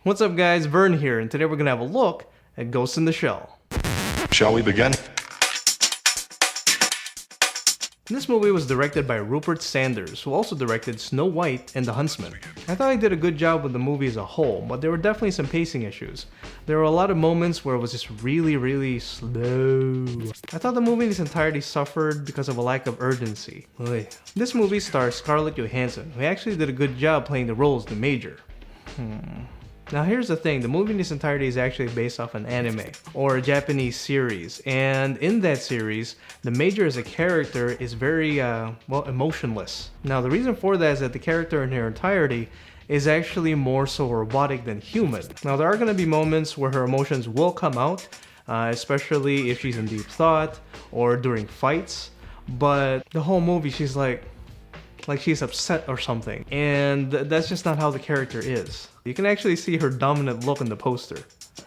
What's up guys, Vern here, and today we're gonna have a look at Ghost in the Shell. Shall we begin? This movie was directed by Rupert Sanders, who also directed Snow White and the Huntsman. I thought he did a good job with the movie as a whole, but there were definitely some pacing issues. There were a lot of moments where it was just really slow. I thought the movie in its entirety suffered because of a lack of urgency. This movie stars Scarlett Johansson, who actually did a good job playing the role as the Major. Now here's the thing, the movie in its entirety is actually based off an anime, or a Japanese series, and in that series, the Major as a character is very, well, emotionless. Now the reason for that is that the character in her entirety is actually more so robotic than human. Now there are going to be moments where her emotions will come out, especially if she's in deep thought, or during fights, but the whole movie she's like she's upset or something, and that's just not how the character is. You can actually see her dominant look in the poster.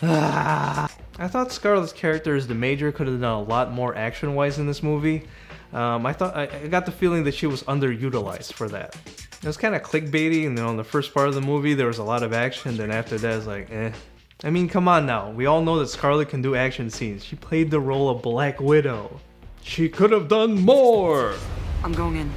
I thought Scarlett's character as the Major could have done a lot more action-wise in this movie. I got the feeling that she was underutilized for that. It was kind of clickbaity, and in the first part of the movie there was a lot of action, then after that it's like, eh. I mean, come on now, we all know that Scarlett can do action scenes. She played the role of Black Widow. She could have done more! I'm going in.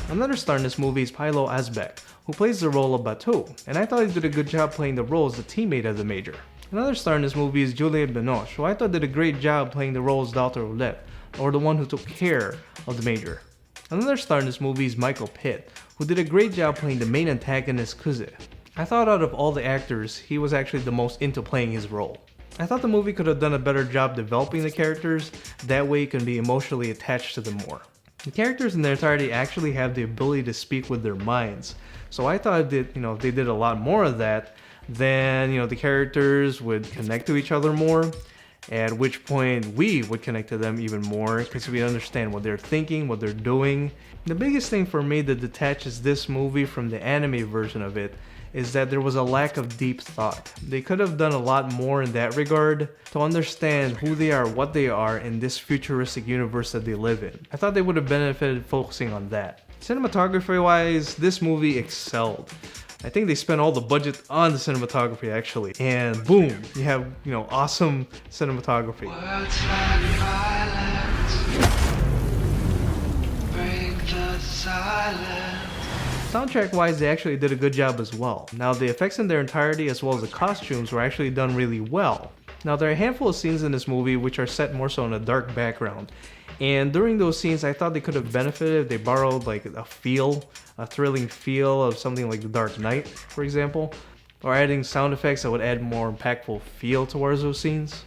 Another star in this movie is Paolo Asbeck, who plays the role of Batu, and I thought he did a good job playing the role as the teammate of the Major. Another star in this movie is Juliette Binoche, who I thought did a great job playing the role as Dr. Roulette, or the one who took care of the Major. Another star in this movie is Michael Pitt, who did a great job playing the main antagonist Kuze. I thought out of all the actors, he was actually the most into playing his role. I thought the movie could have done a better job developing the characters, that way you can be emotionally attached to them more. The characters in their entirety actually have the ability to speak with their minds, so I thought that if they did a lot more of that, then the characters would connect to each other more, at which point we would connect to them even more because we understand what they're thinking, what they're doing. The biggest thing for me that detaches this movie from the anime version of it is that there was a lack of deep thought. They could have done a lot more in that regard to understand who they are, what they are in this futuristic universe that they live in. I thought they would have benefited focusing on that. Cinematography wise, this movie excelled. I think they spent all the budget on the cinematography actually, and boom, you have awesome cinematography. Words like violence, break the silence. Soundtrack wise, they actually did a good job as well. Now the effects in their entirety as well as the costumes were actually done really well. Now there are a handful of scenes in this movie which are set more so on a dark background, and during those scenes I thought they could have benefited if they borrowed like a thrilling feel of something like The Dark Knight, for example, or adding sound effects that would add more impactful feel towards those scenes.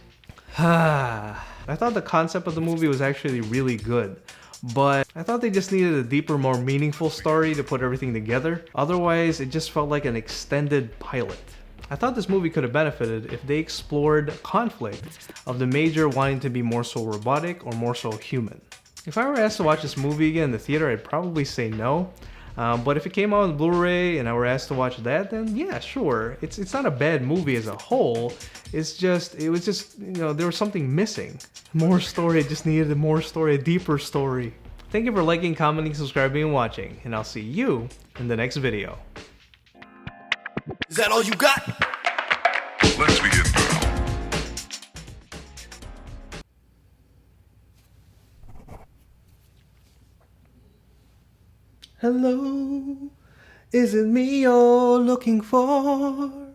I thought the concept of the movie was actually really good, but I thought they just needed a deeper, more meaningful story to put everything together. Otherwise, it just felt like an extended pilot. I thought this movie could have benefited if they explored conflict of the Major wanting to be more so robotic or more so human. If I were asked to watch this movie again in the theater, I'd probably say no. But if it came out on Blu-ray and I were asked to watch that, then yeah, sure. It's not a bad movie as a whole. It was just, there was something missing. More story, it just needed more story, a deeper story. Thank you for liking, commenting, subscribing, and watching, and I'll see you in the next video. Is that all you got? Let's begin. Hello, is it me you're looking for?